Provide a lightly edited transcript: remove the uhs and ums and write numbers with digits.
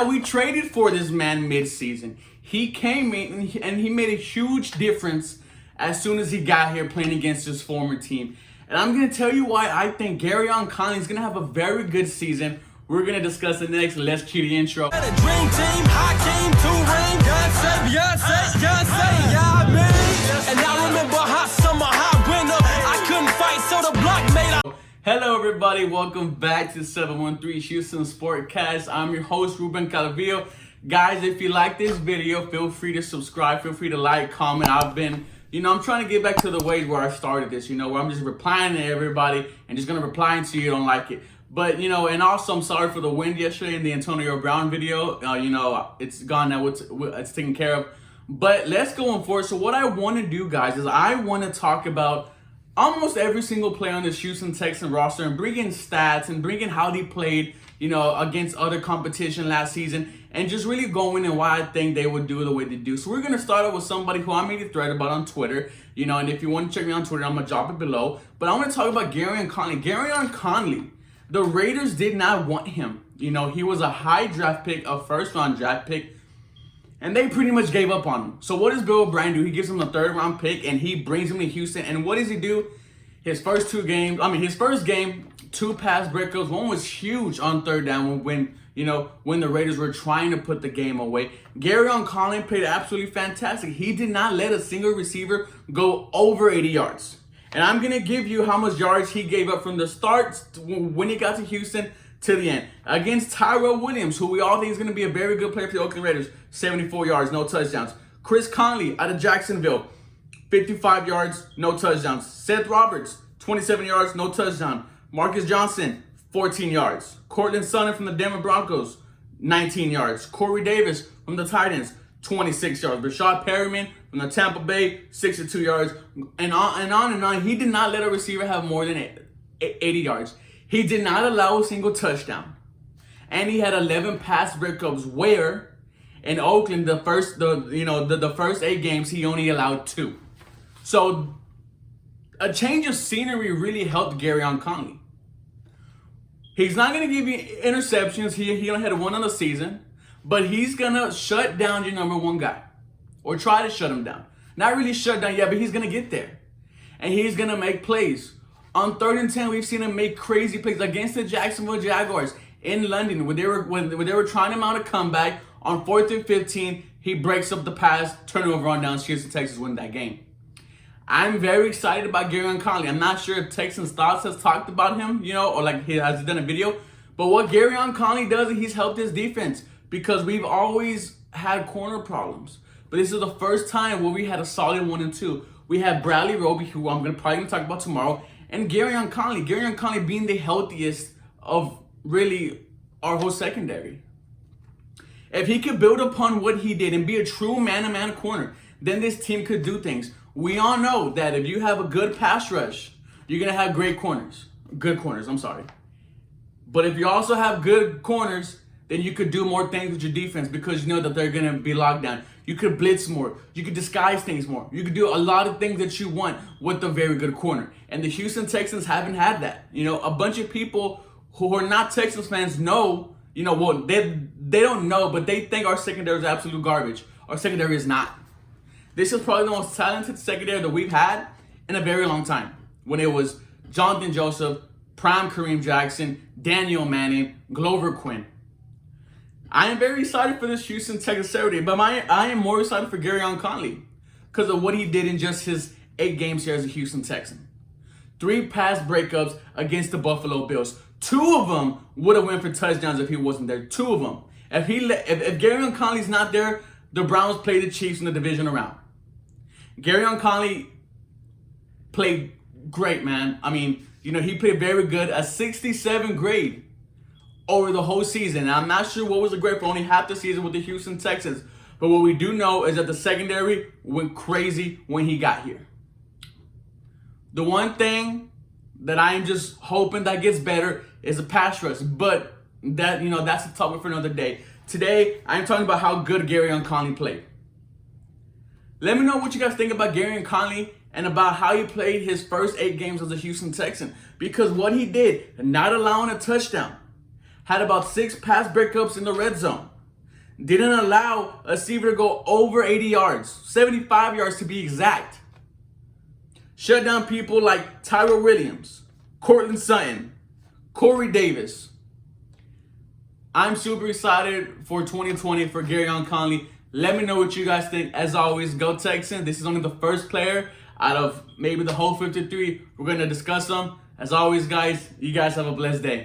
We traded for this man mid-season. He came in and he made a huge difference as soon as he got here playing against his former team. And I'm going to tell you why I think Gareon Conley is going to have a very good season. We're going to discuss it next. Let's cue the intro. Dream team, high team, two ring, Beyonce, yeah, man. And I remember hot summer, hot winter. I couldn't fight, so the block made up. Hello, everybody. Welcome back to 713 Houston Sportcast. I'm your host, Ruben Calvillo. Guys, if you like this video, feel free to subscribe. Feel free to like, comment. I'm trying to get back to the ways where I started this, where I'm just replying to everybody and just going to reply until you don't like it. But, and also I'm sorry for the wind yesterday in the Antonio Brown video. It's gone now. It's taken care of. But let's go on forward. So what I want to do, guys, is I want to talk about almost every single player on this Houston Texans roster and bring in stats and bring in how they played, against other competition last season and just really go in and why I think they would do the way they do. So we're going to start off with somebody who I made a thread about on Twitter, and if you want to check me on Twitter, I'm going to drop it below. But I want to talk about Gareon Conley. Gareon Conley, the Raiders did not want him. He was a high draft pick, a first-round draft pick, and they pretty much gave up on him. So what does Bill O'Brien do? He gives him a third-round pick, and he brings him to Houston. And what does he do? His first game, 2 pass breakups. One was huge on third down when the Raiders were trying to put the game away. Gareon Conley played absolutely fantastic. He did not let a single receiver go over 80 yards. And I'm going to give you how much yards he gave up from the start when he got to Houston to the end. Against Tyrell Williams, who we all think is going to be a very good player for the Oakland Raiders, 74 yards, no touchdowns. Chris Conley out of Jacksonville, 55 yards, no touchdowns. Seth Roberts, 27 yards, no touchdown. Marcus Johnson, 14 yards. Cortland Sutton from the Denver Broncos, 19 yards. Corey Davis from the Titans, 26 yards. Rashad Perriman from the Tampa Bay, 62 yards. And on and on. He did not let a receiver have more than 80 yards. He did not allow a single touchdown. And he had 11 pass breakups where in Oakland, the first 8 games, he only allowed 2. So a change of scenery really helped Gareon Conley. He's not going to give you interceptions. He only had 1 on the season. But he's going to shut down your number 1 guy. Or try to shut him down. Not really shut down yet, but he's going to get there. And he's going to make plays. On 3rd and 10, we've seen him make crazy plays against the Jacksonville Jaguars in London. When they were trying to mount a comeback, on 4th and 15, he breaks up the pass, turnover on down, Houston, Texas win that game. I'm very excited about Gareon Conley. I'm not sure if Texans Thoughts has talked about him, or he has done a video. But what Gareon Conley does is he's helped his defense because we've always had corner problems. But this is the first time where we had a solid 1 and 2. We had Bradley Roby, who I'm probably going to talk about tomorrow, and Gareon Conley. Gareon Conley being the healthiest of really our whole secondary. If he could build upon what he did and be a true man-to-man corner, then this team could do things. We all know that if you have a good pass rush, you're going to have great corners. Good corners, I'm sorry. But if you also have good corners, then you could do more things with your defense because you know that they're going to be locked down. You could blitz more. You could disguise things more. You could do a lot of things that you want with a very good corner. And the Houston Texans haven't had that. A bunch of people who are not Texans fans know, they don't know, but they think our secondary is absolute garbage. Our secondary is not. This is probably the most talented secondary that we've had in a very long time. When it was Jonathan Joseph, prime Kareem Jackson, Daniel Manning, Glover Quinn. I am very excited for this Houston Texans Saturday, but I am more excited for Gareon Conley because of what he did in just his 8 games here as a Houston Texan. 3 pass breakups against the Buffalo Bills. 2 of them would have went for touchdowns if he wasn't there. 2 of them. If Gareon Conley's not there, the Browns play the Chiefs in the division round. Gareon Conley played great, man. He played very good. A 67 grade over the whole season. And I'm not sure what was a grade for only half the season with the Houston Texans. But what we do know is that the secondary went crazy when he got here. The one thing that I am just hoping that gets better is the pass rush. But that's a topic for another day. Today, I'm talking about how good Gareon Conley played. Let me know what you guys think about Gareon Conley and about how he played his first 8 games as a Houston Texan. Because what he did, not allowing a touchdown, had about 6 pass breakups in the red zone. didn't allow a receiver to go over 80 yards, 75 yards to be exact. Shut down people like Tyrell Williams, Cortland Sutton, Corey Davis. I'm super excited for 2020 for Gareon Conley. Let me know what you guys think. As always, go Texans. This is only the first player out of maybe the whole 53. We're going to discuss them. As always, guys, you guys have a blessed day.